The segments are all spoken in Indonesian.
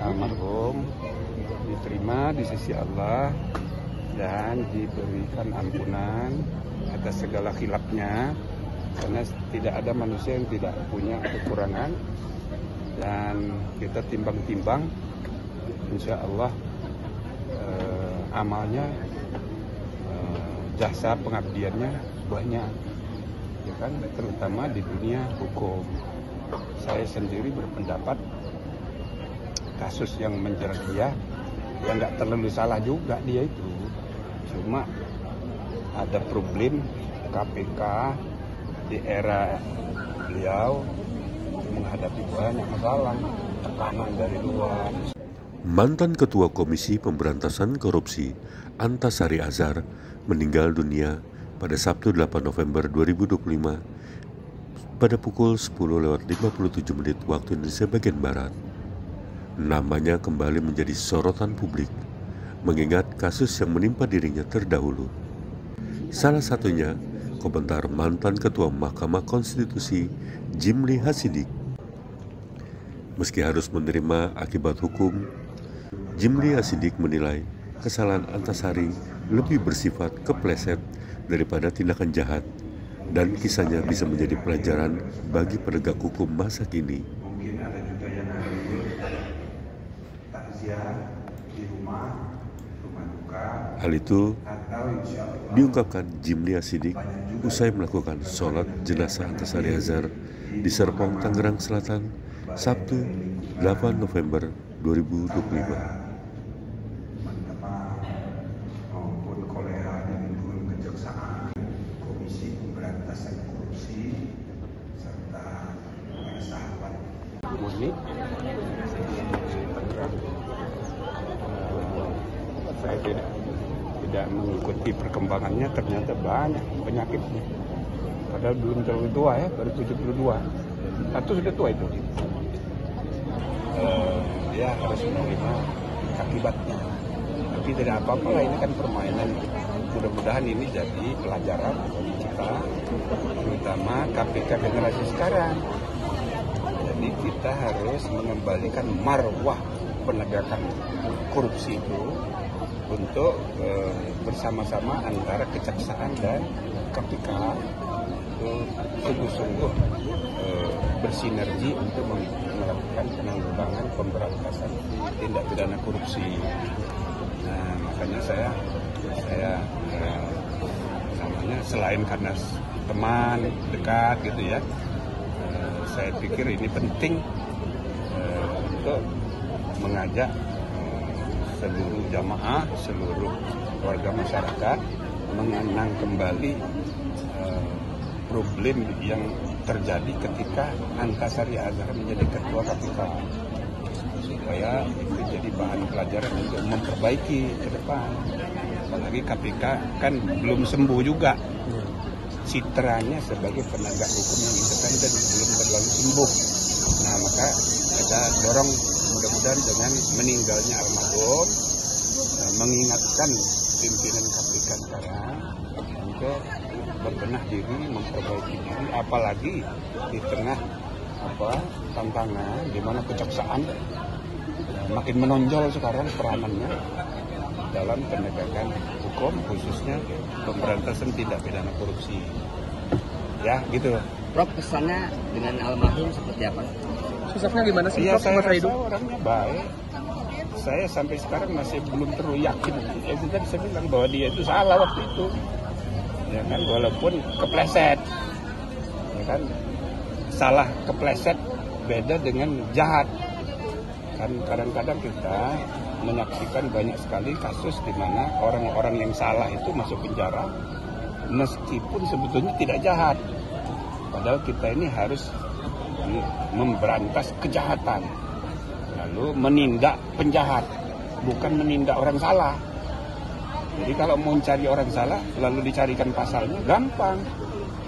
almarhum diterima di sisi Allah dan diberikan ampunan atas segala khilafnya, karena tidak ada manusia yang tidak punya kekurangan, dan kita timbang-timbang insya Allah amalnya, jasa pengabdiannya banyak, ya kan, terutama di dunia hukum. Saya sendiri berpendapat kasus yang menjerat dia, ya nggak terlalu salah juga dia itu, cuma ada problem KPK di era beliau menghadapi banyak masalah, tekanan dari luar. Mantan Ketua Komisi Pemberantasan Korupsi Antasari Azhar meninggal dunia pada Sabtu 8 November 2025 pada pukul 10:57 waktu Indonesia bagian Barat. Namanya kembali menjadi sorotan publik mengingat kasus yang menimpa dirinya terdahulu. Salah satunya komentar mantan Ketua Mahkamah Konstitusi Jimli Hasidik. Meski harus menerima akibat hukum, Jimli Hasidik menilai kesalahan Antasari lebih bersifat kepleset daripada tindakan jahat, dan kisahnya bisa menjadi pelajaran bagi penegak hukum masa kini. Mungkin ada juga yang takziah di rumah duka. Hal itu diungkapkan Jimli Hasidik usai melakukan sholat jenazah Antasari Azhar di Serpong, Tangerang Selatan, Sabtu 8 November 2025. Maupun kolega di lingkungan kejaksaan, Komisi Pemberantasan Korupsi, serta para sahabat murni saya tidak mengikuti perkembangannya, ternyata banyak penyakitnya. Padahal belum terlalu tua ya, baru 72. Satu sudah tua itu. Dia harus menerima akibatnya. Tapi tidak apa-apa lah, ini kan permainan. Mudah-mudahan ini jadi pelajaran bagi kita, terutama KPK generasi sekarang. Jadi kita harus mengembalikan marwah penegakan korupsi itu untuk bersama-sama antara kejaksaan dan KPK sungguh-sungguh bersinergi untuk melakukan penanggulangan pemberantasan tindak pidana korupsi. Nah, makanya saya selain karena teman dekat gitu ya, saya pikir ini penting untuk mengajak seluruh jamaah, seluruh warga masyarakat mengenang kembali problem yang terjadi ketika Antasari Azhar menjadi ketua KPK, supaya itu jadi bahan pelajaran untuk memperbaiki ke depan. Apalagi KPK kan belum sembuh juga, citranya sebagai penegak hukum yang independen belum terlalu sembuh. Nah, maka kita dorong mudah-mudahan dengan meninggalnya almarhum mengingatkan pimpinan KPK sekarang untuk berbenah diri, memperbaiki diri, apalagi di tengah tantangan di mana kejaksaan makin menonjol sekarang peranannya dalam penegakan hukum, khususnya pemberantasan tindak pidana korupsi. Ya, gitu. Prof, kesannya dengan almarhum seperti apa? Susahnya gimana sih? Ya, Prof, saya rasa hidup? orangnya baik. Saya sampai sekarang masih belum terlalu yakin. Itu tadi saya bilang bahwa dia itu salah waktu itu. Ya kan, walaupun kepleset. Ya kan, salah kepleset beda dengan jahat. Kan kadang-kadang kita menyaksikan banyak sekali kasus di mana orang-orang yang salah itu masuk penjara meskipun sebetulnya tidak jahat. Padahal kita ini harus memberantas kejahatan, lalu menindak penjahat, bukan menindak orang salah. Jadi kalau mau cari orang salah lalu dicarikan pasalnya gampang.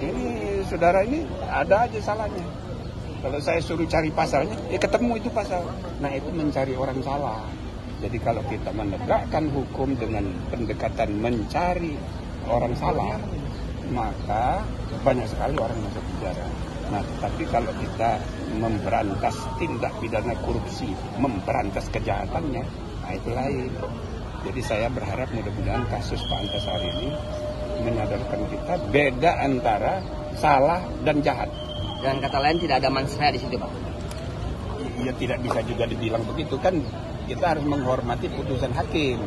Ini saudara ini ada aja salahnya. Kalau saya suruh cari pasalnya, ya ketemu itu pasal. Nah, itu mencari orang salah. Jadi kalau kita menegakkan hukum dengan pendekatan mencari orang salah, maka banyak sekali orang masuk penjara. Nah, tapi kalau kita memberantas tindak pidana korupsi, memberantas kejahatannya, nah itu lain. Jadi saya berharap mudah-mudahan kasus Pak Antasari ini menyadarkan kita beda antara salah dan jahat. Dan kata lain tidak ada mansaya di situ, Pak. Ya tidak bisa juga dibilang begitu kan, kita harus menghormati putusan hakim.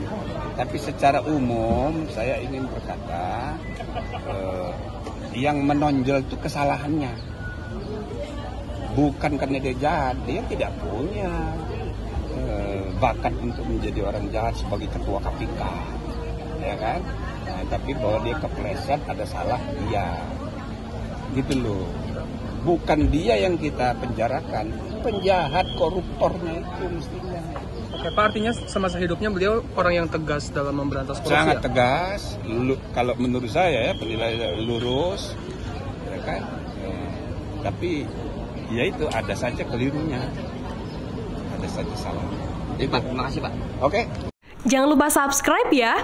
Tapi secara umum saya ingin berkata yang menonjol itu kesalahannya, bukan karena dia jahat. Dia tidak punya bakat untuk menjadi orang jahat sebagai ketua KPK, ya kan? Nah, tapi bahwa dia kepleset, ada salah dia, gitu loh. Bukan dia yang kita penjarakan, penjahat koruptornya itu mestinya. Oke, Pak, artinya semasa hidupnya beliau orang yang tegas dalam memberantas korupsi. Sangat tegas. Kalau menurut saya ya penilaian lurus, ya kan. Tapi ya itu ada saja kelirunya, ada saja salah. Jadi Pak, terima kasih Pak. Oke. Jangan lupa subscribe ya.